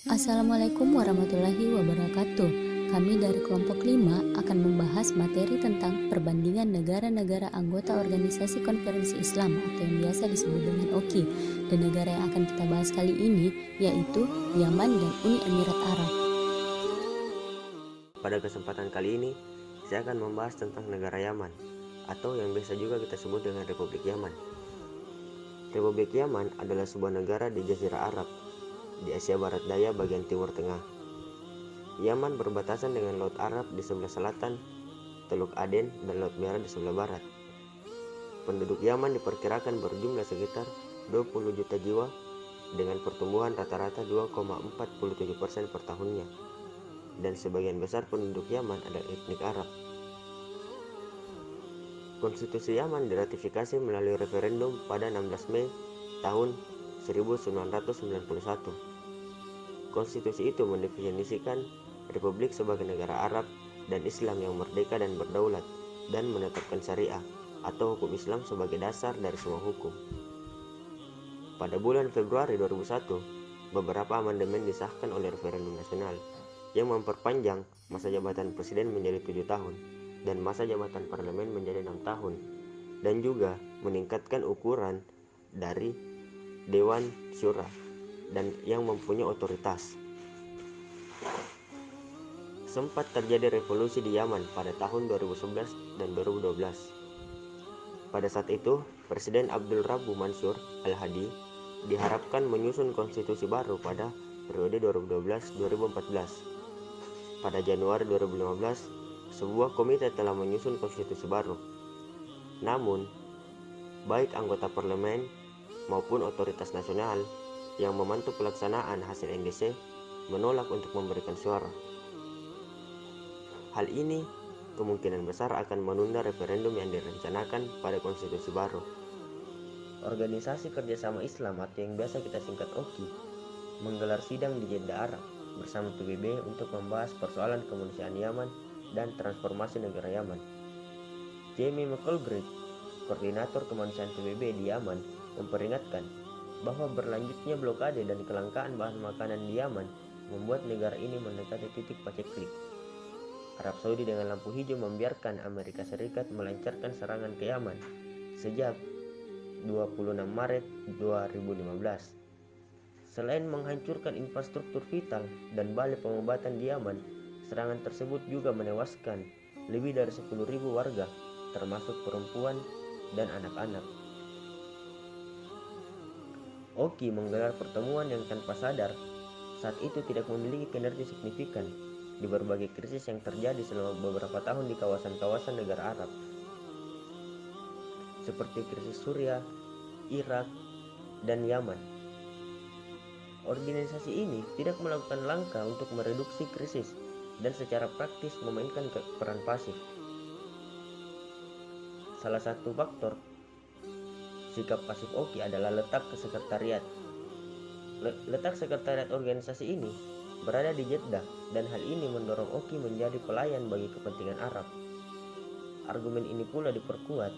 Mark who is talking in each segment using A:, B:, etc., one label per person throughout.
A: Assalamualaikum warahmatullahi wabarakatuh. Kami dari kelompok 5 akan membahas materi tentang perbandingan negara-negara anggota Organisasi Konferensi Islam atau yang biasa disebut dengan OKI. Dan negara yang akan kita bahas kali ini yaitu Yaman dan Uni Emirat Arab.
B: Pada kesempatan kali ini, saya akan membahas tentang negara Yaman atau yang biasa juga kita sebut dengan Republik Yaman. Republik Yaman adalah sebuah negara di Jazirah Arab di Asia Barat Daya bagian timur tengah. Yaman berbatasan dengan Laut Arab di sebelah selatan, Teluk Aden dan Laut Merah di sebelah barat. Penduduk Yaman diperkirakan berjumlah sekitar 20 juta jiwa dengan pertumbuhan rata-rata 2,47% per tahunnya. Dan sebagian besar penduduk Yaman adalah etnik Arab. Konstitusi Yaman diratifikasi melalui referendum pada 16 Mei tahun 1991. Konstitusi itu mendefinisikan Republik sebagai negara Arab dan Islam yang merdeka dan berdaulat dan menetapkan syariah atau hukum Islam sebagai dasar dari semua hukum. Pada bulan Februari 2001, beberapa amandemen disahkan oleh referendum nasional yang memperpanjang masa jabatan presiden menjadi 7 tahun dan masa jabatan parlemen menjadi 6 tahun dan juga meningkatkan ukuran dari Dewan Syura dan yang mempunyai otoritas. Sempat terjadi revolusi di Yaman pada tahun 2011 dan 2012. Pada saat itu, Presiden Abdul Rabbu Mansur Al-Hadi diharapkan menyusun konstitusi baru pada periode 2012-2014. Pada Januari 2015, sebuah komite telah menyusun konstitusi baru. Namun, baik anggota parlemen maupun otoritas nasional yang memantau pelaksanaan hasil NDC menolak untuk memberikan suara. Hal ini kemungkinan besar akan menunda referendum yang direncanakan pada konstitusi baru. Organisasi Kerjasama Islam atau yang biasa kita singkat OKI menggelar sidang di Jeddah, Arab bersama PBB untuk membahas persoalan kemanusiaan Yaman dan transformasi negara Yaman. Jamie McElbride, koordinator kemanusiaan PBB di Yaman, memperingatkan bahwa berlanjutnya blokade dan kelangkaan bahan makanan di Yaman membuat negara ini mendekati titik paceklik. Arab Saudi dengan lampu hijau membiarkan Amerika Serikat melancarkan serangan ke Yaman sejak 26 Maret 2015. Selain menghancurkan infrastruktur vital dan balai pengobatan di Yaman, serangan tersebut juga menewaskan lebih dari 10.000 warga, termasuk perempuan dan anak-anak. OKI menggelar pertemuan yang tanpa sadar saat itu tidak memiliki kinerja signifikan di berbagai krisis yang terjadi selama beberapa tahun di kawasan-kawasan negara Arab, seperti krisis Suriah, Irak, dan Yaman. Organisasi ini tidak melakukan langkah untuk mereduksi krisis dan secara praktis memainkan peran pasif. Salah satu faktor sikap pasif OKI adalah letak sekretariat. Letak sekretariat organisasi ini berada di Jeddah dan hal ini mendorong OKI menjadi pelayan bagi kepentingan Arab. Argumen ini pula diperkuat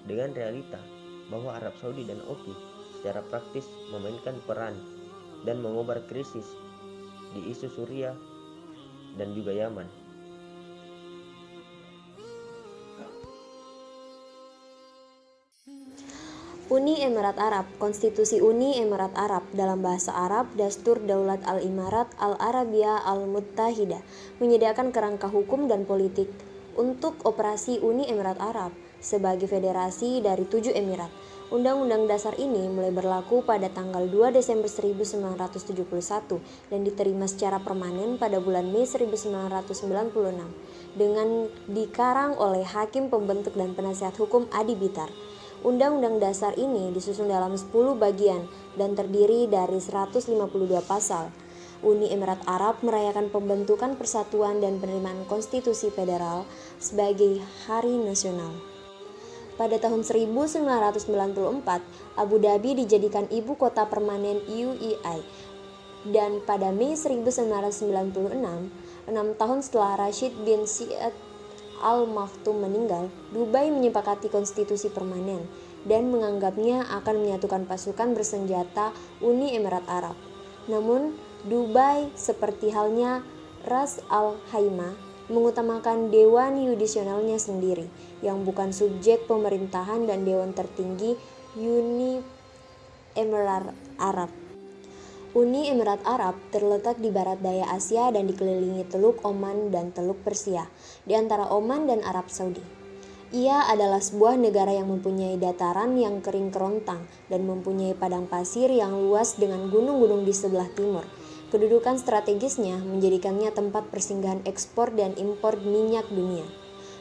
B: dengan realita bahwa Arab Saudi dan OKI secara praktis memainkan peran dan mengobar krisis di isu Suriah dan juga Yaman.
C: Uni Emirat Arab. Konstitusi Uni Emirat Arab dalam bahasa Arab Dastur Daulat Al-Imarat Al-Arabiyah Al-Muttahidah menyediakan kerangka hukum dan politik untuk operasi Uni Emirat Arab sebagai federasi dari 7 emirat. Undang-undang dasar ini mulai berlaku pada tanggal 2 Desember 1971 dan diterima secara permanen pada bulan Mei 1996 dengan dikarang oleh Hakim Pembentuk dan Penasihat Hukum Adi Bitar. Undang-undang dasar ini disusun dalam 10 bagian dan terdiri dari 152 pasal. Uni Emirat Arab merayakan pembentukan persatuan dan penerimaan konstitusi federal sebagai hari nasional. Pada tahun 1994, Abu Dhabi dijadikan ibu kota permanen UAE. Dan pada Mei 1996, 6 tahun setelah Rashid bin Zayed Al Maktoum meninggal, Dubai menyepakati konstitusi permanen dan menganggapnya akan menyatukan pasukan bersenjata Uni Emirat Arab. Namun, Dubai, seperti halnya Ras Al Khaimah, mengutamakan dewan yudisionalnya sendiri, yang bukan subjek pemerintahan dan dewan tertinggi Uni Emirat Arab. Uni Emirat Arab terletak di barat daya Asia dan dikelilingi Teluk Oman dan Teluk Persia, di antara Oman dan Arab Saudi. Ia adalah sebuah negara yang mempunyai dataran yang kering kerontang dan mempunyai padang pasir yang luas dengan gunung-gunung di sebelah timur. Kedudukan strategisnya menjadikannya tempat persinggahan ekspor dan impor minyak dunia.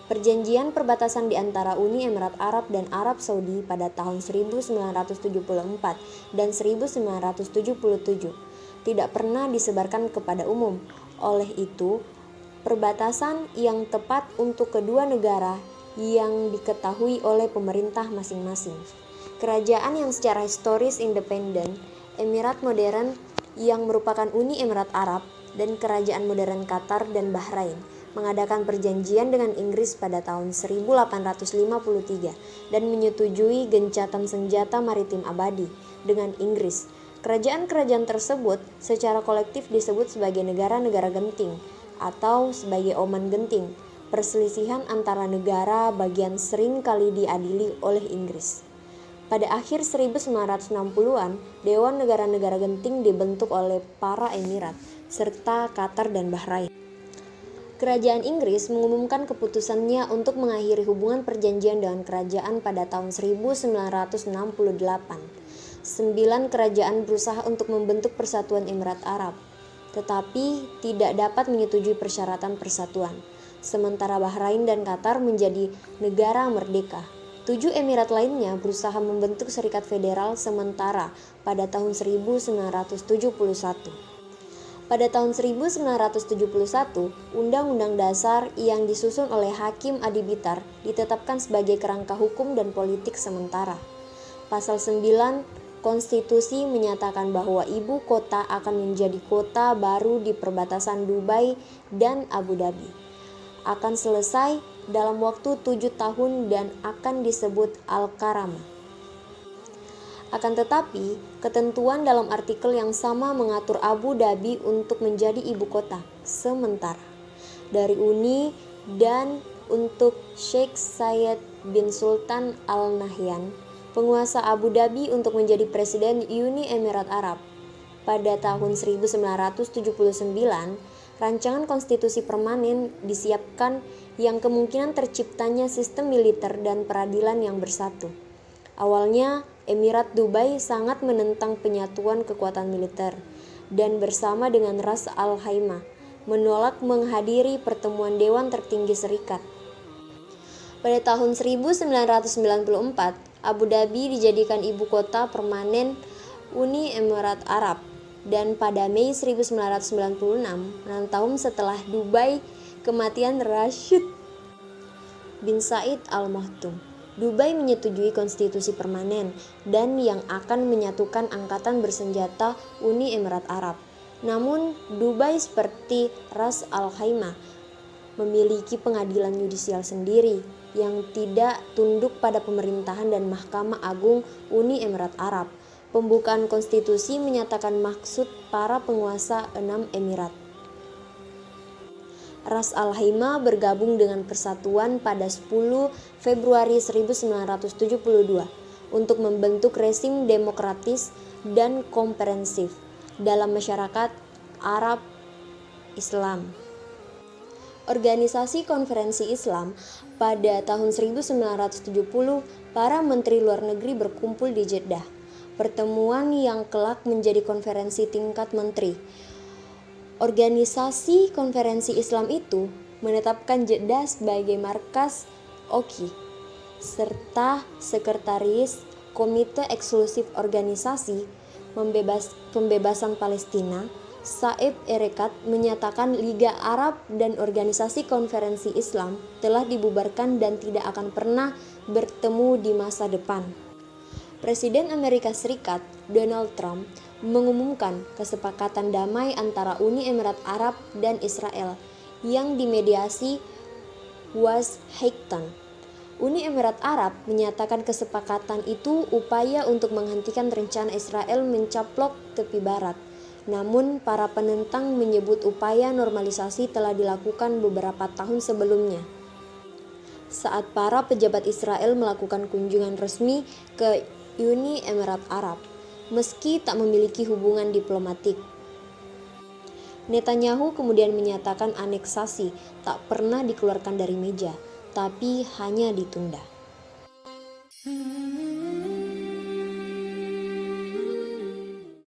C: Perjanjian perbatasan di antara Uni Emirat Arab dan Arab Saudi pada tahun 1974 dan 1977 tidak pernah disebarkan kepada umum. Oleh itu, perbatasan yang tepat untuk kedua negara yang diketahui oleh pemerintah masing-masing. Kerajaan yang secara historis independen, Emirat Modern yang merupakan Uni Emirat Arab, dan Kerajaan Modern Qatar dan Bahrain mengadakan perjanjian dengan Inggris pada tahun 1853 dan menyetujui gencatan senjata maritim abadi dengan Inggris. Kerajaan-kerajaan tersebut secara kolektif disebut sebagai negara-negara genting atau sebagai Oman Genting. Perselisihan antara negara bagian sering kali diadili oleh Inggris. Pada akhir 1960-an, Dewan Negara-Negara Genting dibentuk oleh para emirat, serta Qatar dan Bahrain. Kerajaan Inggris mengumumkan keputusannya untuk mengakhiri hubungan perjanjian dengan kerajaan pada tahun 1968. 9 kerajaan berusaha untuk membentuk Persatuan Emirat Arab, tetapi tidak dapat menyetujui persyaratan persatuan. Sementara Bahrain dan Qatar menjadi negara merdeka. 7 emirat lainnya berusaha membentuk Serikat Federal sementara pada tahun 1971. Pada tahun 1971, Undang-Undang Dasar yang disusun oleh Hakim Adibitar ditetapkan sebagai kerangka hukum dan politik sementara. Pasal 9 Konstitusi menyatakan bahwa ibu kota akan menjadi kota baru di perbatasan Dubai dan Abu Dhabi. Akan selesai dalam waktu 7 tahun dan akan disebut Al-Karamah. Akan tetapi, ketentuan dalam artikel yang sama mengatur Abu Dhabi untuk menjadi ibu kota sementara dari Uni dan untuk Sheikh Zayed bin Sultan Al Nahyan, penguasa Abu Dhabi, untuk menjadi presiden Uni Emirat Arab. Pada tahun 1979, rancangan konstitusi permanen disiapkan yang kemungkinan terciptanya sistem militer dan peradilan yang bersatu. Awalnya, Emirat Dubai sangat menentang penyatuan kekuatan militer dan bersama dengan Ras Al Khaimah menolak menghadiri pertemuan Dewan Tertinggi Serikat. Pada tahun 1994, Abu Dhabi dijadikan ibu kota permanen Uni Emirat Arab. Dan pada Mei 1996, 6 tahun setelah Dubai, kematian Rashid bin Said Al Maktoum, Dubai menyetujui konstitusi permanen dan yang akan menyatukan angkatan bersenjata Uni Emirat Arab. Namun, Dubai seperti Ras Al Khaimah memiliki pengadilan yudisial sendiri yang tidak tunduk pada pemerintahan dan Mahkamah Agung Uni Emirat Arab. Pembukaan konstitusi menyatakan maksud para penguasa 6 emirat. Ras Al Khaimah bergabung dengan persatuan pada 10 Februari 1972 untuk membentuk rezim demokratis dan komprehensif dalam masyarakat Arab Islam. Organisasi Konferensi Islam pada tahun 1970, para menteri luar negeri berkumpul di Jeddah. Pertemuan yang kelak menjadi konferensi tingkat menteri. Organisasi Konferensi Islam itu menetapkan Jeddah sebagai markas OKI serta sekretaris Komite Eksklusif Organisasi Pembebasan Palestina. Saeb Erekat menyatakan Liga Arab dan Organisasi Konferensi Islam telah dibubarkan dan tidak akan pernah bertemu di masa depan. Presiden Amerika Serikat Donald Trump mengumumkan kesepakatan damai antara Uni Emirat Arab dan Israel yang dimediasi Washington. Uni Emirat Arab menyatakan kesepakatan itu upaya untuk menghentikan rencana Israel mencaplok tepi barat. Namun, para penentang menyebut upaya normalisasi telah dilakukan beberapa tahun sebelumnya, saat para pejabat Israel melakukan kunjungan resmi ke Uni Emirat Arab, meski tak memiliki hubungan diplomatik. Netanyahu kemudian menyatakan aneksasi tak pernah dikeluarkan dari meja, tapi hanya ditunda.